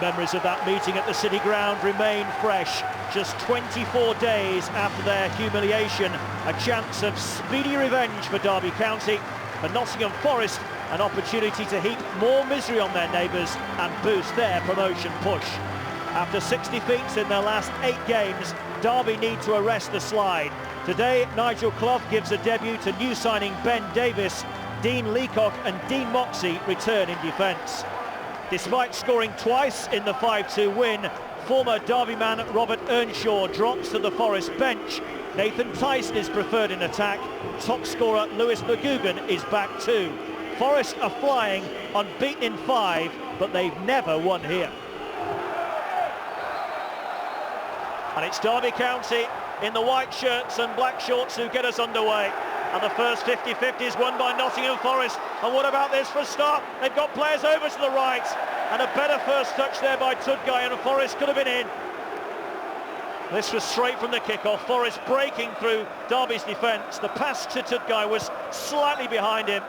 Memories of that meeting at the City Ground remain fresh. Just 24 days after their humiliation, a chance of speedy revenge for Derby County. For Nottingham Forest, an opportunity to heap more misery on their neighbours and boost their promotion push. After 6 defeats in their last 8 games, Derby need to arrest the slide. Today, Nigel Clough gives a debut to new signing Ben Davies. Dean Leacock and Dean Moxey return in defence. Despite scoring twice in the 5-2 win, former Derby man Robert Earnshaw drops to the Forest bench. Nathan Tyson is preferred in attack. Top scorer Lewis McGugan is back too. Forest are flying, unbeaten in 5, but they've never won here. And it's Derby County in the white shirts and black shorts who get us underway. And the first 50-50 is won by Nottingham Forest. And what about this for a start? They've got players over to the right. And a better first touch there by Tudgai, and Forest could have been in. This was straight from the kick-off. Forest breaking through Derby's defence. The pass to Tudgai was slightly behind him.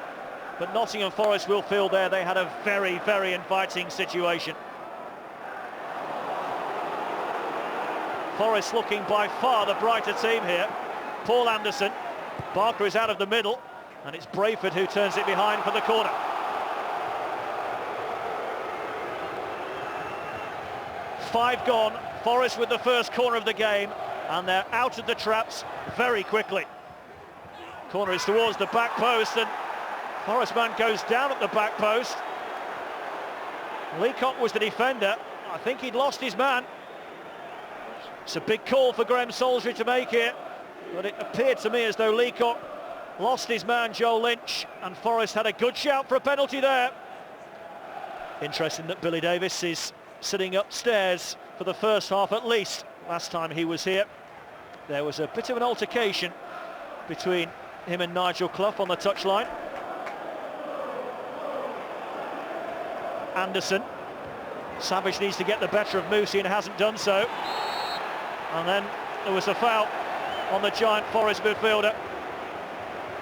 But Nottingham Forest will feel there they had a very, very inviting situation. Forest looking by far the brighter team here. Paul Anderson. Barker is out of the middle, and it's Brayford who turns it behind for the corner. Five gone, Forest with the first corner of the game, and they're out of the traps very quickly. Corner is towards the back post, and Forest man goes down at the back post. Leacock was the defender. I think he'd lost his man. It's a big call for Graham Salisbury to make here. But it appeared to me as though Leacock lost his man, Joe Lynch, and Forest had a good shout for a penalty there. Interesting that Billy Davies is sitting upstairs for the first half at least. Last time he was here, there was a bit of an altercation between him and Nigel Clough on the touchline. Anderson. Savage needs to get the better of Moussi and hasn't done so. And then there was a foul on the giant Forest midfielder.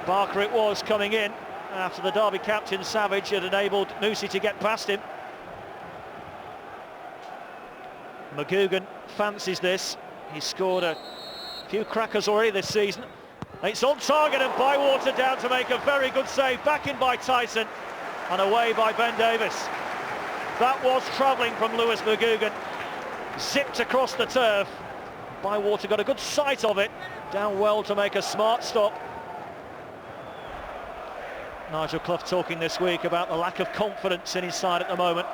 Barker it was coming in after the Derby captain Savage had enabled Moussi to get past him. McGugan fancies this. He's scored a few crackers already this season. It's on target, and Bywater down to make a very good save. Back in by Tyson and away by Ben Davies. That was travelling from Lewis McGugan. Zipped across the turf. Bywater got a good sight of it. Down well to make a smart stop. Nigel Clough talking this week about the lack of confidence in his side at the moment.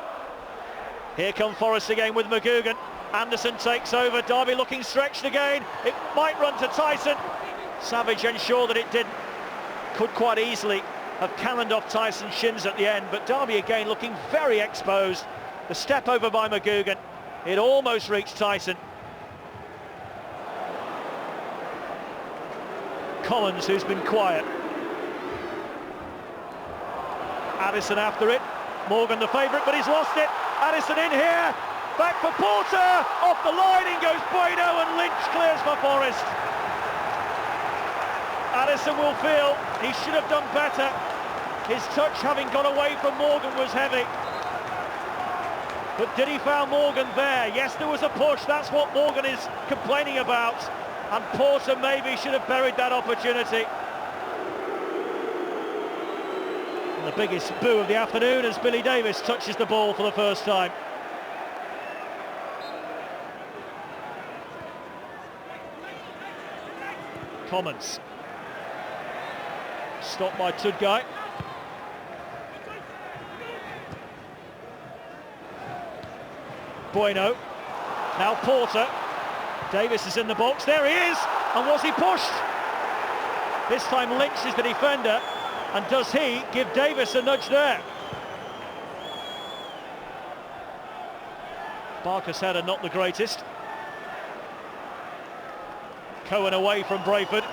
Here come Forest again with McGugan. Anderson takes over. Derby looking stretched again. It might run to Tyson. Savage ensured that it didn't. Could quite easily have cannoned off Tyson's shins at the end, but Derby again looking very exposed. The step over by McGugan. It almost reached Tyson. Collins, who's been quiet. Addison after it. Morgan the favourite, but he's lost it. Addison in here. Back for Porter. Off the line in goes Bueno, and Lynch clears for Forest. Addison will feel he should have done better. His touch having gone away from Morgan was heavy. But did he foul Morgan there? Yes, there was a push. That's what Morgan is complaining about. And Porter maybe should have buried that opportunity. And the biggest boo of the afternoon as Billy Davies touches the ball for the first time. Commons. Stopped by Tudgai. Bueno. Now Porter. Davies is in the box. There he is. And was he pushed? This time Lynch is the defender. And does he give Davies a nudge there? Barker's header not the greatest. Cohen away from Brayford.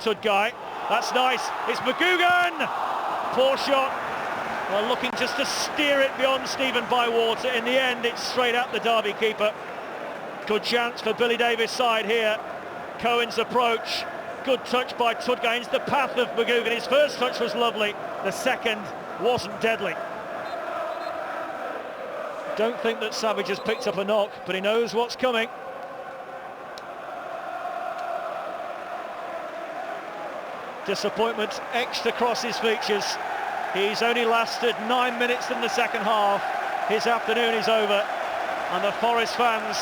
Tudgai. That's nice. It's McGugan. Poor shot. Well, looking just to steer it beyond Stephen Bywater. In the end, it's straight at the Derby keeper. Good chance for Billy Davies' side here. Cohen's approach. Good touch by Tudgai into the path of McGugan. His first touch was lovely. The second wasn't deadly. Don't think that Savage has picked up a knock, but he knows what's coming. Disappointment etched across his features. He's only lasted 9 minutes in the second half. His afternoon is over, and the Forest fans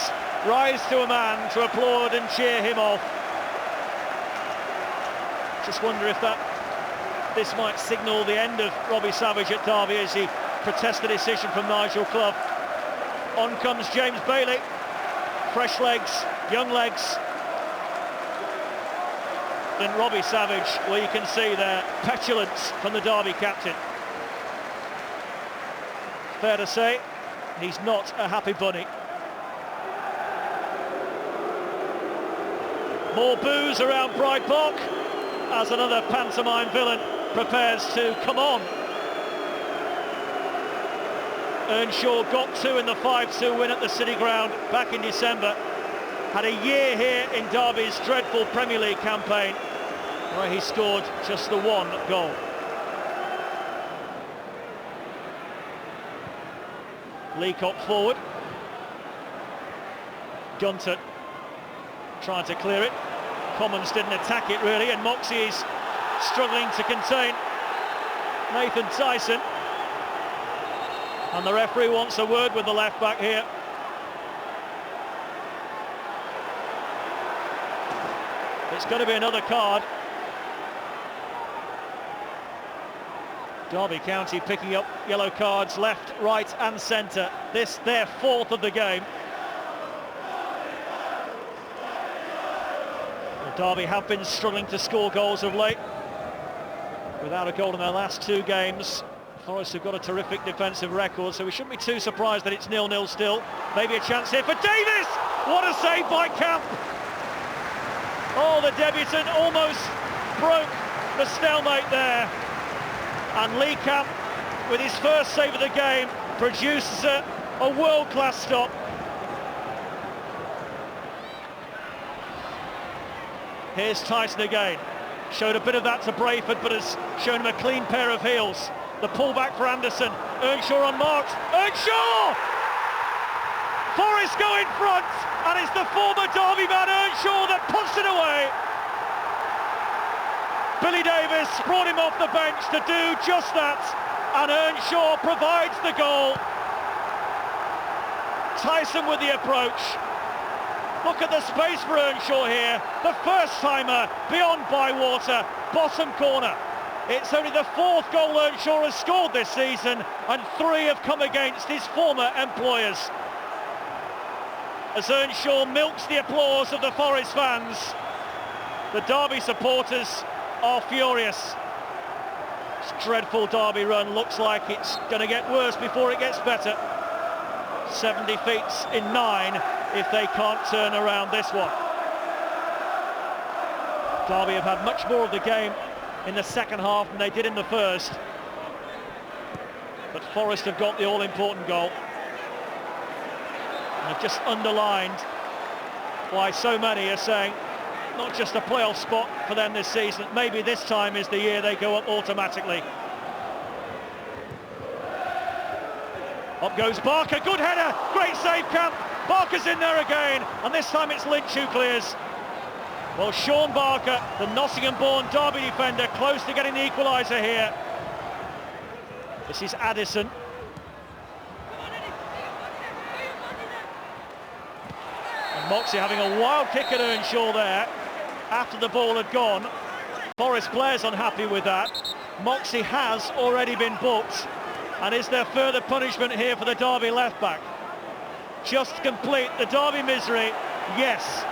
rise to a man to applaud and cheer him off. Just wonder if this might signal the end of Robbie Savage at Derby as he protests the decision from Nigel Clough. On comes James Bailey. Fresh legs, young legs. And Robbie Savage, well, you can see there petulance from the Derby captain. Fair to say, he's not a happy bunny. More boos around Pride Park as another pantomime villain prepares to come on. Earnshaw got 2 in the 5-2 win at the City Ground back in December. Had a year here in Derby's dreadful Premier League campaign, where he scored just the 1 goal. Leacock forward. Gunter trying to clear it. Commons didn't attack it really, and Moxey is struggling to contain Nathan Tyson. And the referee wants a word with the left back here. It's going to be another card. Derby County picking up yellow cards left, right and centre. This their 4th of the game. Well, Derby have been struggling to score goals of late. Without a goal in their last 2 games. Forest have got a terrific defensive record, so we shouldn't be too surprised that it's 0-0 still. Maybe a chance here for Davis! What a save by Camp! Oh, the debutant almost broke the stalemate there. And Lee Camp, with his first save of the game, produces a world-class stop. Here's Tyson again. Showed a bit of that to Brayford, but has shown him a clean pair of heels. The pullback for Anderson. Earnshaw unmarked. Earnshaw! Forest go in front, and it's the former Derby man Earnshaw that puts it away. Billy Davis brought him off the bench to do just that, and Earnshaw provides the goal. Tyson with the approach. Look at the space for Earnshaw here. The first timer beyond Bywater, bottom corner. It's only the 4th goal Earnshaw has scored this season, and 3 have come against his former employers. As Earnshaw milks the applause of the Forest fans, the Derby supporters are furious. This dreadful Derby run looks like it's going to get worse before it gets better. 7 defeats in 9 if they can't turn around this one. Derby have had much more of the game in the second half than they did in the first. But Forest have got the all-important goal. And have just underlined why so many are saying not just a playoff spot for them this season, maybe this time is the year they go up automatically. Up goes Barker, good header, great save Camp. Barker's in there again, and this time it's Lynch who clears. Well, Sean Barker, the Nottingham-born Derby defender, close to getting the equaliser here. This is Addison. And Moxey having a wild kick at Earnshaw there after the ball had gone. Forest players unhappy with that. Moxey has already been booked. And is there further punishment here for the Derby left-back? Just complete the Derby misery, yes.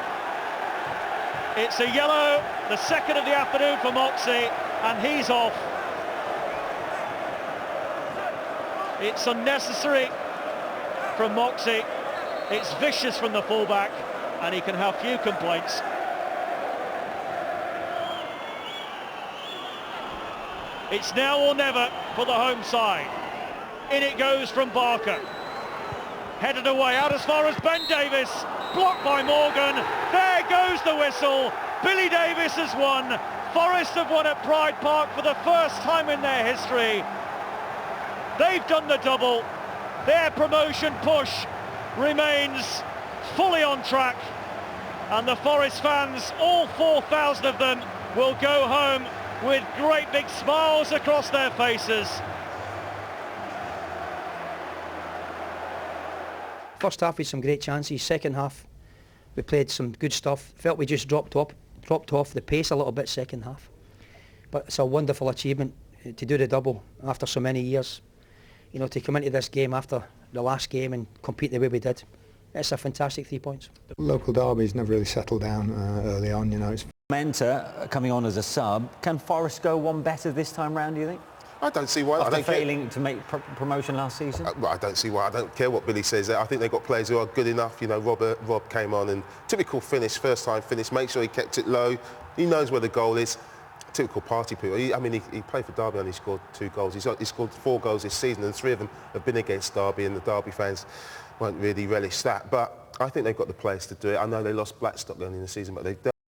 It's a yellow, the 2nd of the afternoon for Moxey, and he's off. It's unnecessary from Moxey. It's vicious from the fullback, and he can have few complaints. It's now or never for the home side. In it goes from Barker. Headed away out as far as Ben Davis. Blocked by Morgan. There goes the whistle. Billy Davis has won. Forest have won at Pride Park for the first time in their history. They've done the double. their promotion push remains fully on track, and the Forest fans, all 4,000 of them, will go home with great big smiles across their faces. First half we had some great chances. Second half we played some good stuff. Felt we just dropped off the pace a little bit second half. But it's a wonderful achievement to do the double after so many years. You know, to come into this game after the last game and compete the way we did. It's a fantastic 3 points. Local derbies never really settled down early on, you know. Mentor coming on as a sub. Can Forest go one better this time round, do you think? I don't see why. After failing to make promotion last season? Well, I don't see why. I don't care what Billy says. I think they've got players who are good enough. You know, Rob came on and typical finish, first time finish, make sure he kept it low. He knows where the goal is. Typical party people. He played for Derby and he scored 2 goals. He scored 4 goals this season and 3 of them have been against Derby, and the Derby fans won't really relish that. But I think they've got the players to do it. I know they lost Blackstock early in the season, but